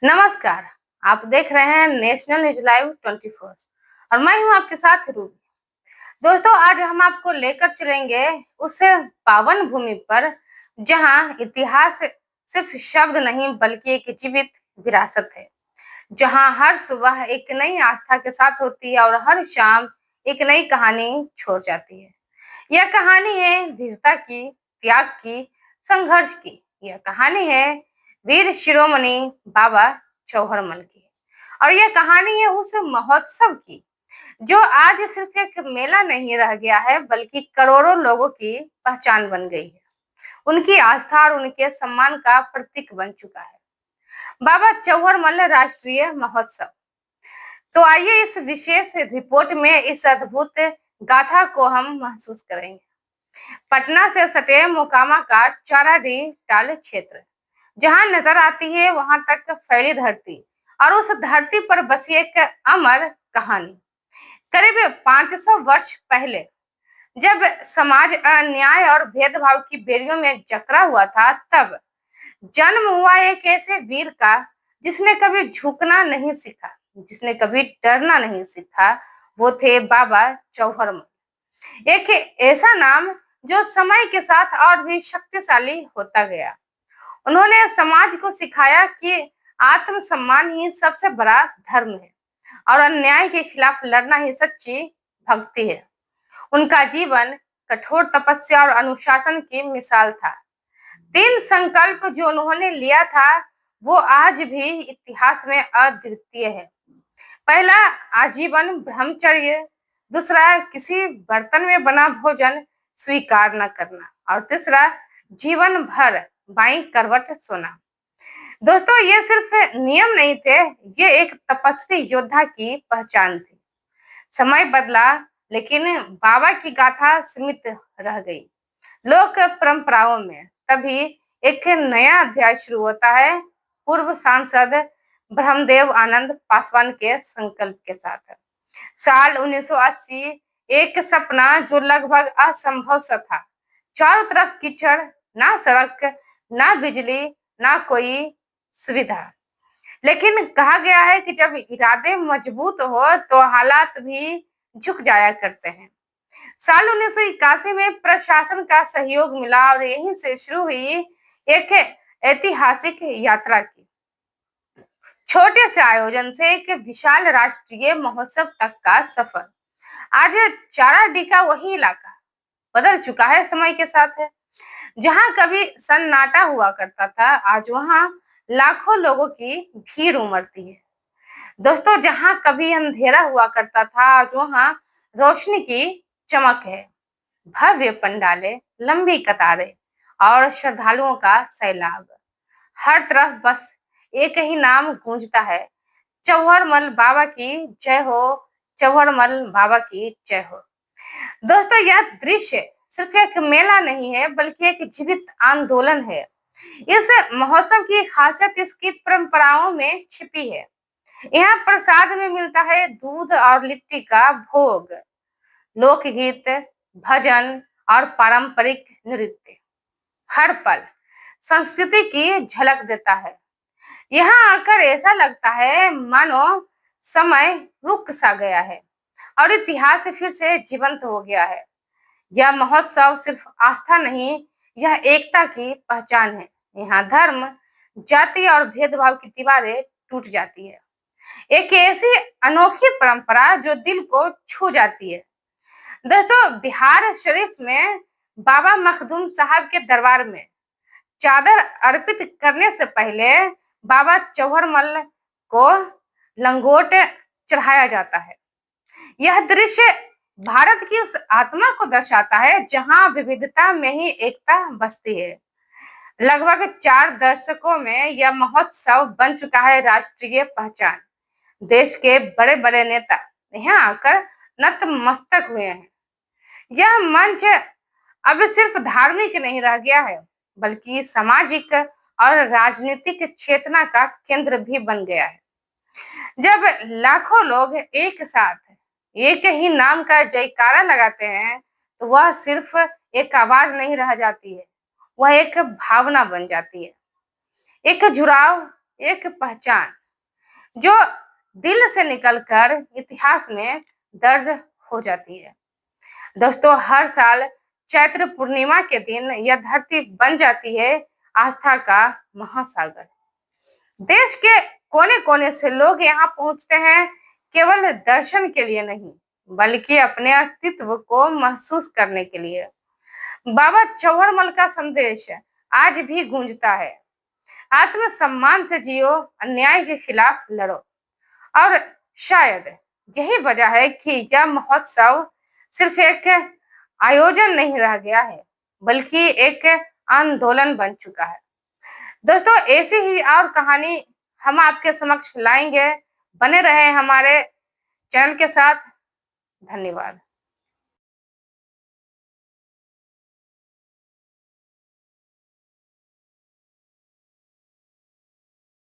नमस्कार। आप देख रहे हैं नेशनल न्यूज लाइव 24 और मैं हूं आपके साथ रूबी। दोस्तों, आज हम आपको लेकर चलेंगे उस पावन भूमि पर जहां इतिहास सिर्फ शब्द नहीं बल्कि एक जीवित विरासत है। जहां हर सुबह एक नई आस्था के साथ होती है और हर शाम एक नई कहानी छोड़ जाती है। यह कहानी है वीरता की, त्याग की, संघर्ष की। यह कहानी है वीर शिरोमणि बाबा चौहरमल की। और यह कहानी है उस महोत्सव की जो आज सिर्फ एक मेला नहीं रह गया है बल्कि करोड़ों लोगों की पहचान बन गई है। उनकी आस्था और उनके सम्मान का प्रतीक बन चुका है बाबा चौहरमल राष्ट्रीय महोत्सव। तो आइए इस विशेष रिपोर्ट में इस अद्भुत गाथा को हम महसूस करेंगे। पटना से सटे मोकामा का चाराडी टाल क्षेत्र, जहां नजर आती है वहां तक फैली धरती और उस धरती पर बसी एक अमर कहानी। करीब 500 वर्ष पहले जब समाज अन्याय और भेदभाव की बेड़ियों में जकड़ा हुआ था, तब जन्म हुआ एक ऐसे वीर का जिसने कभी झुकना नहीं सीखा, जिसने कभी डरना नहीं सीखा। वो थे बाबा चौहरमल। एक ऐसा नाम जो समय के साथ और भी शक्तिशाली होता गया। उन्होंने समाज को सिखाया कि आत्मसम्मान ही सबसे बड़ा धर्म है और अन्याय के खिलाफ लड़ना ही सच्ची भक्ति है। उनका जीवन कठोर तपस्या और अनुशासन की मिसाल था। 3 संकल्प जो उन्होंने लिया था वो आज भी इतिहास में अद्वितीय है। पहला, आजीवन ब्रह्मचर्य। दूसरा, किसी बर्तन में बना भोजन स्वीकार न करना। और तीसरा, जीवन भर बाईं करवट सोना। दोस्तों, ये सिर्फ नियम नहीं थे, ये एक तपस्वी योद्धा की पहचान थी। समय बदला लेकिन बाबा की गाथा सीमित रह गई लोक परंपराओं में। तभी एक नया अध्याय शुरू होता है पूर्व सांसद ब्रह्मदेव आनंद पासवान के संकल्प के साथ। साल 1980, एक सपना जो लगभग असंभव सा था। चारों तरफ कीचड़, ना सड़क, ना बिजली, ना कोई सुविधा। लेकिन कहा गया है कि जब इरादे मजबूत हो तो हालात भी झुक जाया करते हैं। साल 1981 में प्रशासन का सहयोग मिला और यहीं से शुरू हुई एक ऐतिहासिक यात्रा की। छोटे से आयोजन से एक विशाल राष्ट्रीय महोत्सव तक का सफर। आज चाराडी का वही इलाका बदल चुका है समय के साथ है। जहां कभी सन्नाटा हुआ करता था, आज वहां लाखों लोगों की भीड़ उमड़ती है। दोस्तों, जहां कभी अंधेरा हुआ करता था, आज वहां रोशनी की चमक है। भव्य पंडाले, लंबी कतारें और श्रद्धालुओं का सैलाब। हर तरफ बस एक ही नाम गूंजता है, चौहरमल बाबा की जय हो, चौहरमल बाबा की जय हो। दोस्तों, यह दृश्य सिर्फ एक मेला नहीं है बल्कि एक जीवित आंदोलन है। इस महोत्सव की खासियत इसकी परंपराओं में छिपी है। यहाँ प्रसाद में मिलता है दूध और लिट्टी का भोग, लोकगीत, भजन और पारंपरिक नृत्य हर पल संस्कृति की झलक देता है। यहाँ आकर ऐसा लगता है मानो समय रुक सा गया है और इतिहास फिर से जीवंत हो गया है। यह महोत्सव सिर्फ आस्था नहीं, यह एकता की पहचान है। यहाँ धर्म, जाति और भेदभाव की दीवारें टूट जाती है। एक ऐसी अनोखी परंपरा जो दिल को छू जाती है। दोस्तों, बिहार शरीफ में बाबा मखदूम साहब के दरबार में चादर अर्पित करने से पहले बाबा चौहरमल को लंगोट चढ़ाया जाता है। यह दृश्य भारत की उस आत्मा को दर्शाता है जहां विविधता में ही एकता बसती है। लगभग 4 दशकों में यह महोत्सव बन चुका है राष्ट्रीय पहचान। देश के बड़े बड़े नेता यहाँ आकर नतमस्तक हुए हैं। यह मंच अब सिर्फ धार्मिक नहीं रह गया है बल्कि सामाजिक और राजनीतिक चेतना का केंद्र भी बन गया है। जब लाखों लोग एक साथ एक ही नाम का जयकारा लगाते हैं तो वह सिर्फ एक आवाज नहीं रह जाती है, वह एक भावना बन जाती है। एक जुड़ाव, एक पहचान जो दिल से निकलकर इतिहास में दर्ज हो जाती है। दोस्तों, हर साल चैत्र पूर्णिमा के दिन यह धरती बन जाती है आस्था का महासागर। देश के कोने कोने से लोग यहाँ पहुंचते हैं, केवल दर्शन के लिए नहीं, बल्कि अपने अस्तित्व को महसूस करने के लिए। बाबा चौहरमल का संदेश आज भी गूंजता है, आत्मसम्मान से जियो, अन्याय के खिलाफ लड़ो। और शायद यही वजह है कि यह महोत्सव सिर्फ एक आयोजन नहीं रह गया है, बल्कि एक आंदोलन बन चुका है। दोस्तों, ऐसी ही और कहानी हम आपके समक्ष लाएंगे। बने रहे हमारे चैनल के साथ। धन्यवाद।